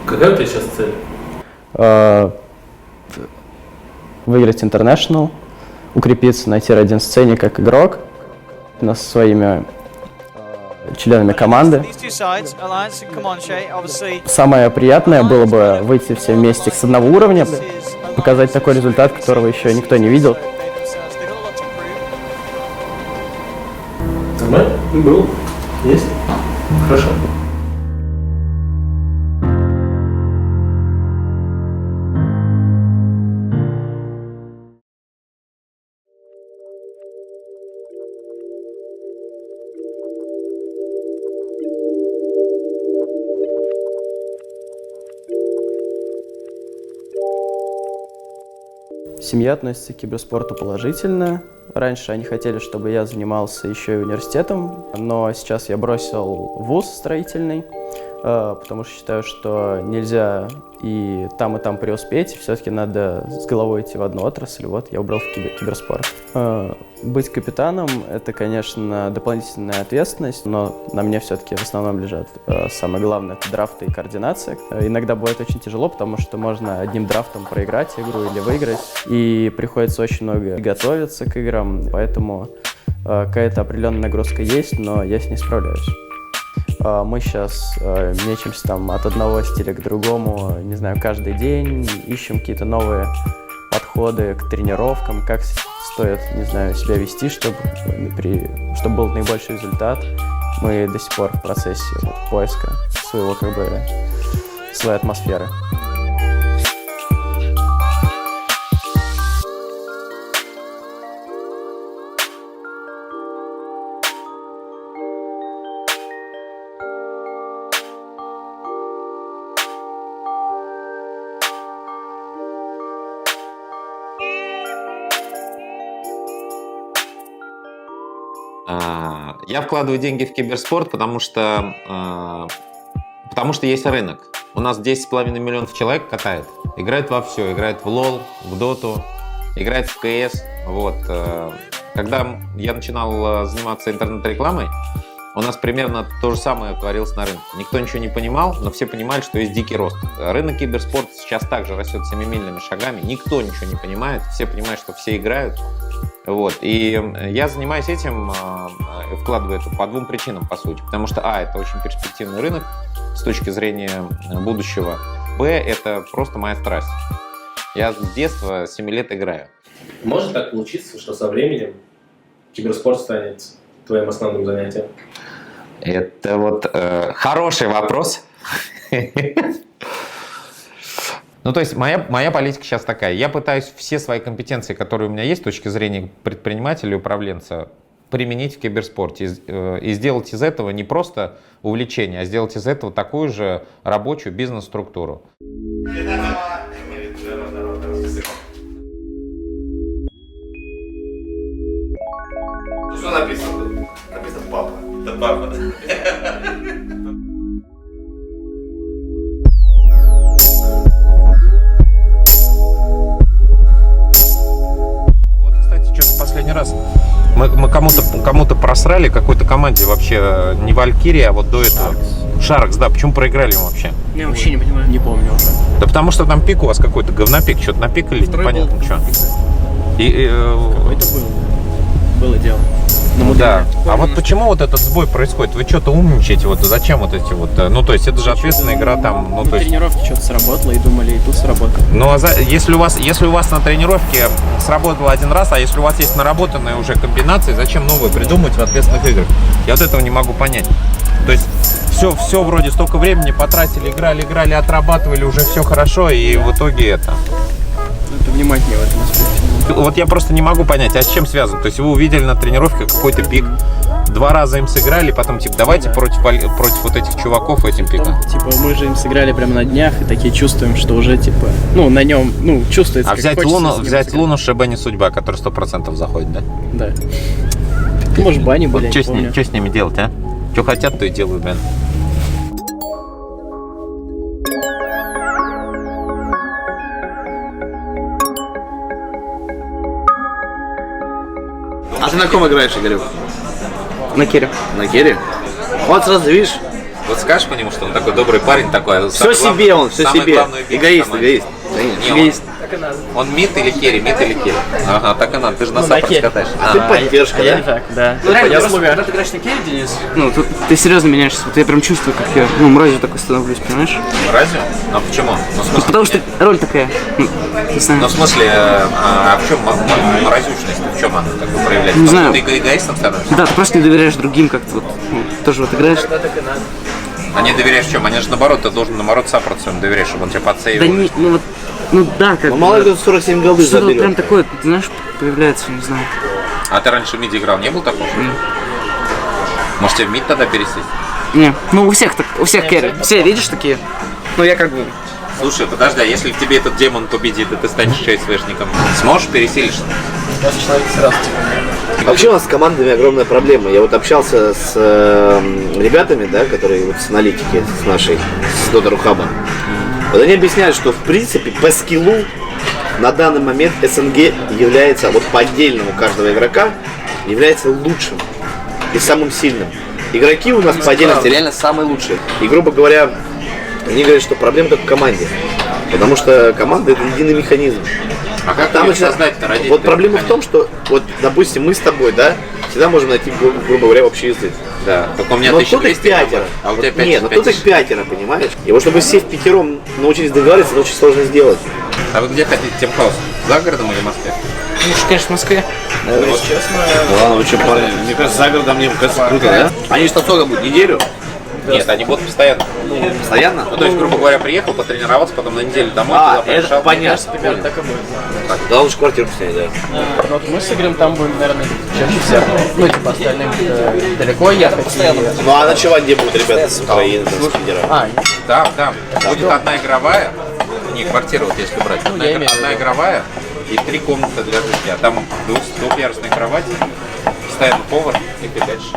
Какая у тебя сейчас цель? Выиграть International, укрепиться на тир-1 сцене как игрок, с своими членами команды. Самое приятное было бы выйти все вместе с одного уровня, показать такой результат, которого еще никто не видел. Нормально? Был. Есть? Хорошо. Семья относится к киберспорту положительно. Раньше они хотели, чтобы я занимался еще и университетом, но сейчас я бросил вуз строительный, потому что считаю, что нельзя и там преуспеть, все-таки надо с головой идти в одну отрасль. Вот я выбрал киберспорт. Быть капитаном — это, конечно, дополнительная ответственность, но на мне все-таки в основном лежат самое главное — это драфты и координация. Иногда бывает очень тяжело, потому что можно одним драфтом проиграть игру или выиграть, и приходится очень много готовиться к играм, поэтому какая-то определенная нагрузка есть, но я с ней справляюсь. Мы сейчас мечемся там от одного стиля к другому, не знаю, каждый день, ищем какие-то новые подходы к тренировкам, как стоит, не знаю, себя вести, чтобы был наибольший результат. Мы до сих пор в процессе поиска своей атмосферы. Я вкладываю деньги в киберспорт, потому что есть рынок. У нас 10,5 миллионов человек катает, играет во все, играет в LoL, в Dota, играет в CS. Вот. Когда я начинал заниматься интернет-рекламой, у нас примерно то же самое творилось на рынке. Никто ничего не понимал, но все понимали, что есть дикий рост. Рынок киберспорта сейчас также растет семимильными шагами. Никто ничего не понимает, все понимают, что все играют. Вот. И я занимаюсь этим, вкладываю это по двум причинам, по сути. Потому что, это очень перспективный рынок с точки зрения будущего. Б, это просто моя страсть. Я с детства, 7 лет играю. Может так получиться, что со временем киберспорт станет твоим основным занятием? Это вот хороший вопрос. Ну, то есть моя политика сейчас такая. Я пытаюсь все свои компетенции, которые у меня есть с точки зрения предпринимателя и управленца, применить в киберспорте и сделать из этого не просто увлечение, а сделать из этого такую же рабочую бизнес-структуру. Что написано? Написано папа. Это папа. Последний раз мы кому-то просрали, какой-то команде вообще не Валькирия, а вот до этого. Шаркс, да. Почему проиграли ему вообще? Я вообще не понимаю. Не помню уже. Да потому что там пик у вас какой-то, говнопик, что-то напикали, непонятно что. Какой-то было дело. Ну да. А вот почему вот этот сбой происходит? Вы что-то умничаете, вот зачем вот эти вот, ну то есть это же ответственная игра там, ну то есть... тренировки что-то сработало и думали, и тут сработало. Ну а если у вас на тренировке сработало один раз, а если у вас есть наработанные уже комбинации, зачем новые придумывать в ответственных играх? Я вот этого не могу понять. То есть все вроде столько времени потратили, играли, отрабатывали, уже все хорошо, и в итоге это... Это внимательнее в этом аспекте. Вот я просто не могу понять, а с чем связано? То есть вы увидели на тренировке какой-то пик, 2 раза им сыграли, потом типа давайте против вот этих чуваков этим пиком. Типа мы же им сыграли прямо на днях и такие чувствуем, что уже типа, на нем, чувствуется. А взять Луну ШБ не судьба, который 100% заходит, да? Да. Может бани были, вот что с ними делать, а? Что хотят, то и делают, блин. А ты на ком играешь, Игорек? На Кере. На Кере? Вот сразу видишь, Вот скажешь по нему, что он такой добрый парень, такой. Все себе он, все самый себе. главный убийца Эгоист, команды. эгоист. Не, Эгоист. Он мид или керри, мид или керри. Ага, так и надо, ты же на саппорт керри. катаешь. Ты поддержка, Я да? не так, да. Я слуга. Когда ты играешь на керри, Денис? Ну, тут ты серьезно меняешься. Вот я прям чувствую, как я, мразью такой становлюсь, понимаешь? Разве? А почему? Ну, в смысле, Потому что роль такая. Не знаю. ну, в смысле, а в чем мразючность? В чем она как бы проявляется? Не В том, знаю. что ты эгоистом становишься? Да, ты просто не доверяешь другим как-то вот. Тоже вот играешь. А не доверяешь в чем? Они же наоборот, ты должен наоборот саппорт своему доверять, чтобы он тебя Да подсейвил. не, ну вот, ну да, как Ну, бы. мало ли, 47 голды Что-то вот прям заберет. такое, ты знаешь, появляется, не знаю. А ты раньше в миде играл, не был такого? Может тебе в мид тогда пересесть? Не, ну у всех так, у всех керри. Все, видишь, такие? Ну я как бы. Слушай, подожди, а если в тебе этот демон победит, и ты станешь ЧСВшником, сможешь переселишься? Вообще у нас с командами огромная проблема. Я вот общался с ребятами, да, которые вот с аналитики, с нашей, с Dota Ruhub. Вот они объясняют, что в принципе по скиллу на данный момент СНГ является, вот по отдельному каждого игрока, является лучшим и самым сильным. Игроки у нас по отдельности реально самые лучшие. И, грубо говоря, они говорят, что проблема только в команде. Потому что команда — это единый механизм. А как Там ее начинает- создать-то, родить? Вот проблема в том, что, вот, допустим, мы с тобой, да, всегда можем найти, грубо говоря, общий язык. Да, только у меня Но тут их 1200 пятеро. а у тебя Вот 5 нет, но тут их пятеро, понимаешь? И вот чтобы все в пятером научились договариваться, это очень сложно сделать. А вы где хотите темхаус? За городом или в Москве? Ну, конечно, в Москве. Да ладно, вы что, парни, мне кажется, за городом мне кажется круто, да? Они что, сколько будет, неделю? Нет, они будут постоянно. Постоянно? Ну, то есть, грубо говоря, приехал, потренировался, потом на неделю домой, туда это приезжал. понятно. Примерно так и будет. Да, лучше квартиру снять, да. Ну, вот мы с Игорем там будем, наверное, чаще всех. Ну, типа, остальным далеко ехать. Ну а ночевать где будут ребята с Украины, там, с Питера? Там. Будет одна игровая, не, квартира вот если брать, одна, я имею в одна игровая и 3 комнаты для жилья. Там двухъярусная кровать, постоянно повар и ты дальше.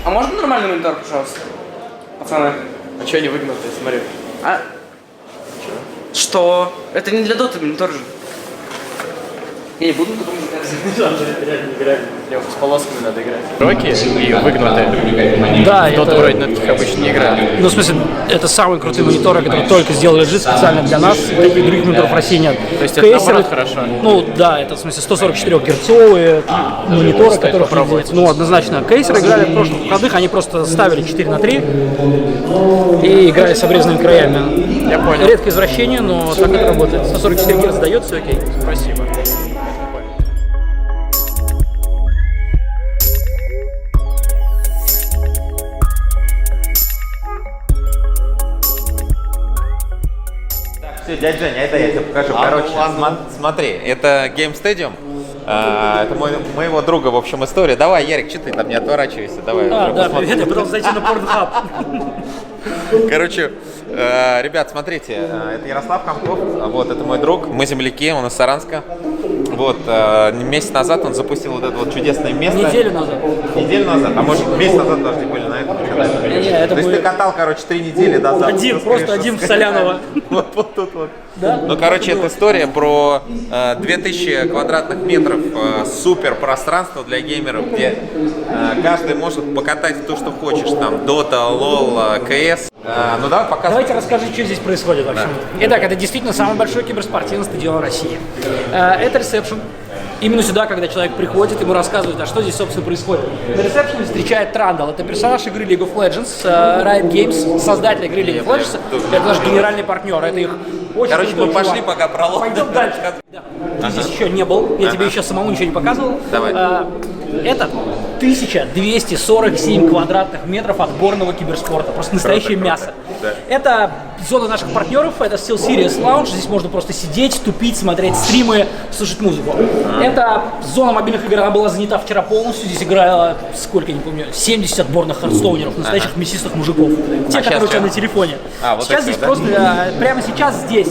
А можно нормальный монитор, пожалуйста? Пацаны. А что они выгнутые, смотри. А? Что? Это не для доты монитор же. Я не буду потом С полосками надо играть. Роки и выгнутые. Да, Кто-то это, вроде на таких обычно не играет. ну, в смысле, это самые крутые мониторы, которые только сделали JIT специально для нас. Таких других мониторов в России нет. То есть это наоборот хорошо? Ну, да, это, в смысле, 144-герцовые мониторы, стоит которых попробовать. ну, однозначно. Кейсеры играли в прошлых выходных, они просто ставили 4:3 и играли с обрезанными краями. Я понял. Редкое извращение, но так это работает. 144 Гц дает, все окей. Спасибо. Все, дядя Женя, это я тебе покажу. Короче, смотри, это Game Stadium. Это моего друга, в общем, история. Давай, Ярик, что ты там не отворачивайся? Давай. Да, уже да, посмотрим. привет, я пытался зайти на Pornhub. Короче, ребят, смотрите, это Ярослав Комков, вот, это мой друг, мы земляки, он из Саранска. Вот, месяц назад он запустил вот это вот чудесное место. Неделю назад. Неделю назад, а может месяц назад даже были на этом канале. Не, это То есть будет- ты катал, короче, 3 недели до запуска. Один, с просто крыши, один с в Солянова. Вот тут вот. Да? Ну, короче, это история про 2000 квадратных метров супер пространства для геймеров, где каждый может покатать то, что хочешь, там, Dota, LoL, CS. Ну, давай показывай. Давайте расскажи, что здесь происходит вообще. Итак, это действительно самый большой киберспортивный стадион России. Это ресепшн. Именно сюда, когда человек приходит, ему рассказывают, а что здесь, собственно, происходит. На ресепшене встречает Трандал. Это персонаж игры League of Legends, Riot Games, создатель игры League of Legends. Это наш генеральный партнер. Это их очень Короче, крутой мы пошли, чувак. пока пролог. Пойдем дальше. Да. Ты здесь еще не был, я тебе еще самому ничего не показывал. Давай. Это 1247 квадратных метров отборного киберспорта. Просто настоящее мясо. Да. Это зона наших партнеров — это SteelSeries Lounge. Здесь можно просто сидеть, тупить, смотреть стримы, слушать музыку. Это зона мобильных игр, она была занята вчера полностью. Здесь играло, сколько, не помню, 70 отборных хардстоунеров, настоящих мясистых мужиков. Те, которые у тебя на телефоне. Вот Сейчас здесь да? просто, прямо сейчас здесь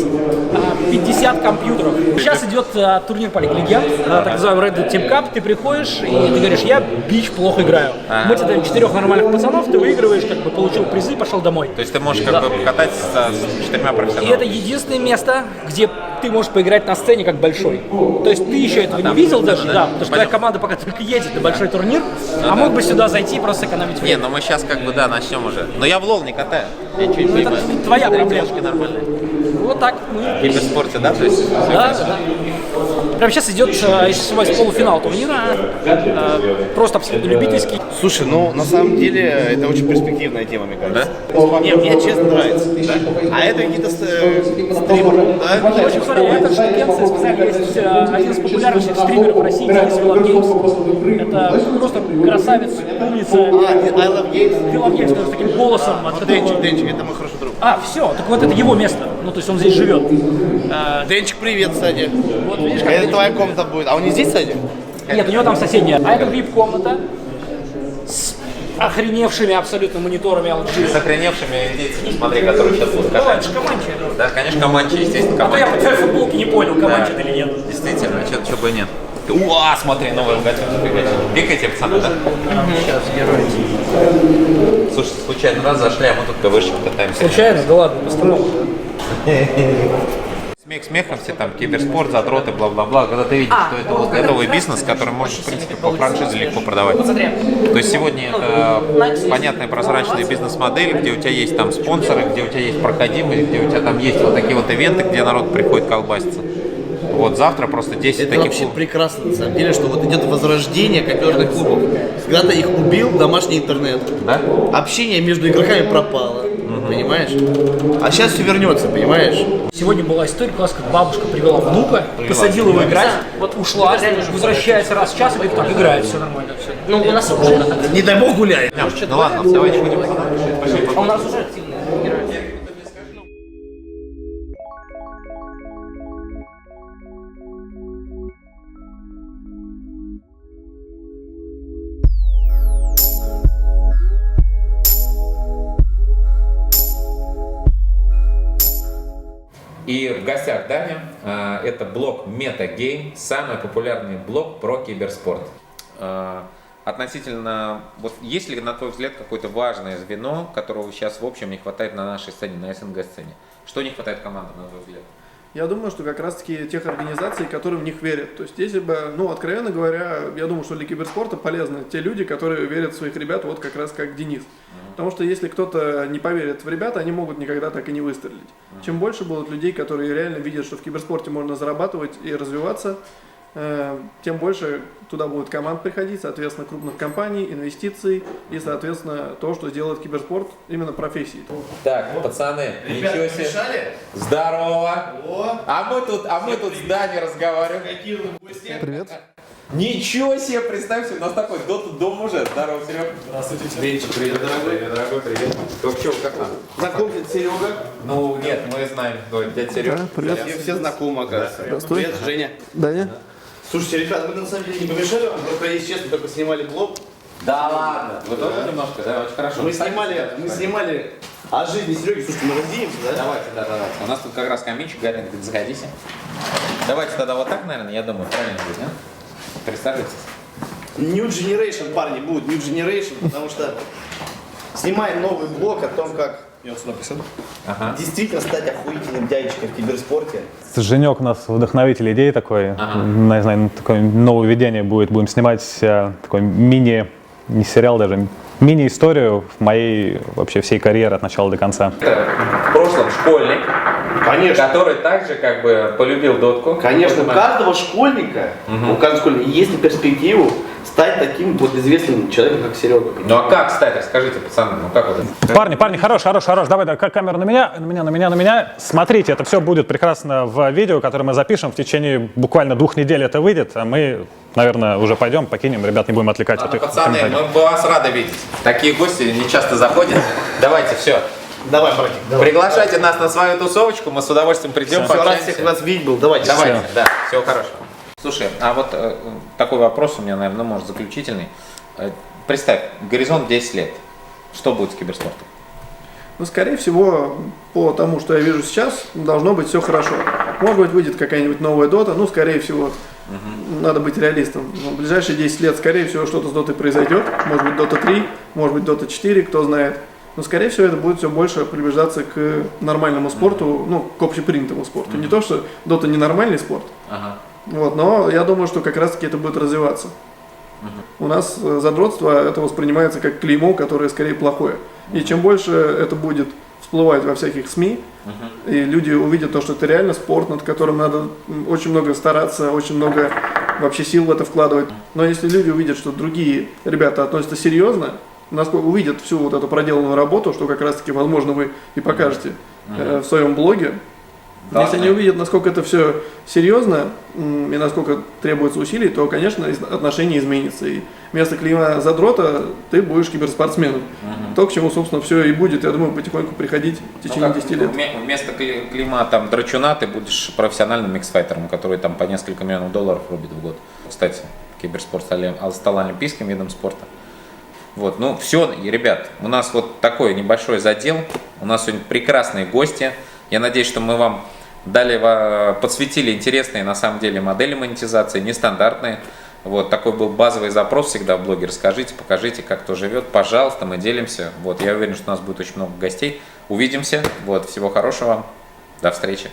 50 компьютеров. Сейчас идет турнир по Лиге Легенд, так называемый Red Dead Team Cup. Ты приходишь и ты говоришь: я бич плохо играю. Мы тебе даем 4 нормальных пацанов, ты выигрываешь, как бы получил призы, пошел домой. То есть ты можешь как бы кататься с 4 И профессионалами. это единственное место, где ты можешь поиграть на сцене как большой. То есть ты еще этого не видел даже, да, потому что твоя команда пока только едет на большой турнир, а мог бы сюда зайти и просто сэкономить время. Не, ну мы сейчас как бы, да, начнем уже. Но я в лол не катаю. Я чуть Ну, это понимаю. твоя проблема. Девушки нормальные. Вот так мы. В киберспорте, да? То есть Да. Прямо сейчас идет, если не ошибаюсь, полуфинал турнира. Просто абсолютно любительский. Слушай, ну на самом деле это очень перспективная тема, мне кажется. Да? Не, мне честно нравится. Да? А это какие-то стримеры, да? Очень смотри, это штукенция специально есть один из популярнейших стримеров России, Денис Love Games. Это просто красавец, умница. I love games. Love Games, с таким голосом. От которого... Денчик, это мой хороший друг. Все, так вот это его место. Ну, то есть он здесь живет. Денчик, привет, кстати. Вот видишь, как Это твоя комната будет. А он не здесь, кстати? Нет, у него там соседняя. А это VIP-комната с охреневшими абсолютно мониторами LG. с охреневшими индейцами, смотри, которые сейчас будут Ну, это катать. же Команчи. Да, конечно, Команчи, естественно, А то я по Команчи. твоей футболке не понял, Команчи это или нет. Действительно, что бы и нет. Уа, смотри, новая угодья. Бегайте, пацаны, да? Сейчас, герой. Слушай, случайно раз зашли, а мы тут КВшем катаемся. Случайно? Да ладно, постановка. Смех смехом, все там киберспорт, задроты, бла-бла-бла. Когда ты видишь, что это вот готовый бизнес, который можно, в принципе, по франшизе легко продавать. То есть сегодня это понятная прозрачная бизнес-модель, где у тебя есть там спонсоры, где у тебя есть проходимость, где у тебя там есть вот такие вот ивенты, где народ приходит колбаситься. Вот завтра просто 10 Это таких... вообще прекрасно, на самом деле, что вот идет возрождение кофейных клубов. Когда-то их убил домашний интернет. Да? Общение между игроками пропало, понимаешь? А сейчас все вернется, понимаешь? Сегодня была история, класс, как бабушка привела внука, посадила его играть, вот ушла, возвращается раз в час и говорит: так, играет, все нормально. Все. Ну, у нас уже... Не дай бог гуляй. Ну ладно, давай не будем пошли. А у нас уже активно играют. И в гостях Даня, это блог MetaGame, самый популярный блог про киберспорт. Относительно, вот есть ли, на твой взгляд, какое-то важное звено, которого сейчас в общем не хватает на нашей сцене, на СНГ-сцене? Что не хватает командам, на твой взгляд? Я думаю, что как раз-таки тех организаций, которые в них верят. То есть, если бы, ну, откровенно говоря, я думаю, что для киберспорта полезны те люди, которые верят в своих ребят, вот как раз как Денис. Потому что если кто-то не поверит в ребят, они могут никогда так и не выстрелить. Чем больше будут людей, которые реально видят, что в киберспорте можно зарабатывать и развиваться, тем больше туда будет команд приходить, соответственно, крупных компаний, инвестиций и, соответственно, то, что сделает киберспорт именно профессией. Так, пацаны, ничего себе. Здорово. А мы тут с Даней разговариваем. Привет. Ничего себе, представьте, у нас такой дом уже. Здорово, Серега. Здравствуйте. Денчик, привет, дорогой. Привет, дорогой, привет. Вообще, как нам? Знакомься, Серега. Ну, нет, мы знаем, кто дядя Серега. Да, привет. Все знакомы, оказывается. Здравствуй. Привет, Женя. Даня. Слушайте, ребята, мы на самом деле не помешали вам, только, если честно, только снимали блог. Да ладно. Вы тоже немножко, да, очень хорошо. Мы снимали о жизни Сереги. Слушайте, мы разденемся, да? Давайте. У нас тут как раз каминчик, Гарин говорит, заходите. Давайте тогда вот так, наверное, я думаю, правильно будет, да? Представляйтесь. New Generation, парни, будет New Generation, потому что снимаем новый блог о том, как действительно стать охуительным дядечкой в киберспорте. Женек у нас вдохновитель идей такой, не знаю, такое нововведение будет. Будем снимать такой не сериал даже, мини-историю моей вообще всей карьеры от начала до конца. В прошлом школьник, Конечно. который также как бы полюбил дотку. Конечно, у каждого школьника, есть ли перспективу стать таким вот известным человеком, как Серега. Ну а как стать? Расскажите, пацаны, ну как вот это? Парни, хорош, давай, камеру на меня. Смотрите, это все будет прекрасно в видео, которое мы запишем в течение буквально 2 недель это выйдет, а мы, наверное, уже пойдем, покинем, ребят, не будем отвлекать от их Пацаны, комментариев. мы вас рады видеть. Такие гости не часто заходят. Давайте, все. Давай, братик, давай. Приглашайте нас на свою тусовочку, мы с удовольствием придем, Все, рад пообщаемся. всех вас видеть был. Давайте. Давайте, да, всего хорошего. Слушай, а вот такой вопрос у меня, наверное, ну, может, заключительный. Представь, горизонт 10 лет. Что будет с киберспортом? Ну, скорее всего, по тому, что я вижу сейчас, должно быть все хорошо. Может быть, выйдет какая-нибудь новая дота, ну, скорее всего, надо быть реалистом. Но в ближайшие 10 лет, скорее всего, что-то с дотой произойдет. Может быть, дота 3, может быть, дота 4, кто знает. Но, скорее всего, это будет все больше приближаться к нормальному спорту, ну, к общепринятому спорту. Не то, что дота ненормальный спорт, вот, но я думаю, что как раз-таки это будет развиваться. У нас задротство это воспринимается как клеймо, которое скорее плохое. И чем больше это будет всплывать во всяких СМИ, и люди увидят то, что это реально спорт, над которым надо очень много стараться, очень много вообще сил в это вкладывать. Но если люди увидят, что другие ребята относятся серьезно, насколько увидят всю вот эту проделанную работу, что как раз-таки, возможно, вы и покажете в своем блоге. Да, если они увидят, насколько это все серьезно и насколько требуется усилий, то, конечно, отношение изменится. И вместо клейма задрота ты будешь киберспортсменом. То, к чему, собственно, все и будет, я думаю, потихоньку приходить в течение 10 лет. Вместо клейма там драчуна ты будешь профессиональным миксфайтером, который там по несколько миллионов долларов рубит в год. Кстати, киберспорт стал олимпийским видом спорта. Вот, ну все, ребят, у нас вот такой небольшой задел, у нас сегодня прекрасные гости. Я надеюсь, что мы вам подсветили интересные на самом деле модели монетизации, нестандартные. Вот такой был базовый запрос всегда в блоге. Расскажите, покажите, как кто живет. Пожалуйста, мы делимся. Вот, я уверен, что у нас будет очень много гостей. Увидимся. Вот, всего хорошего вам. До встречи.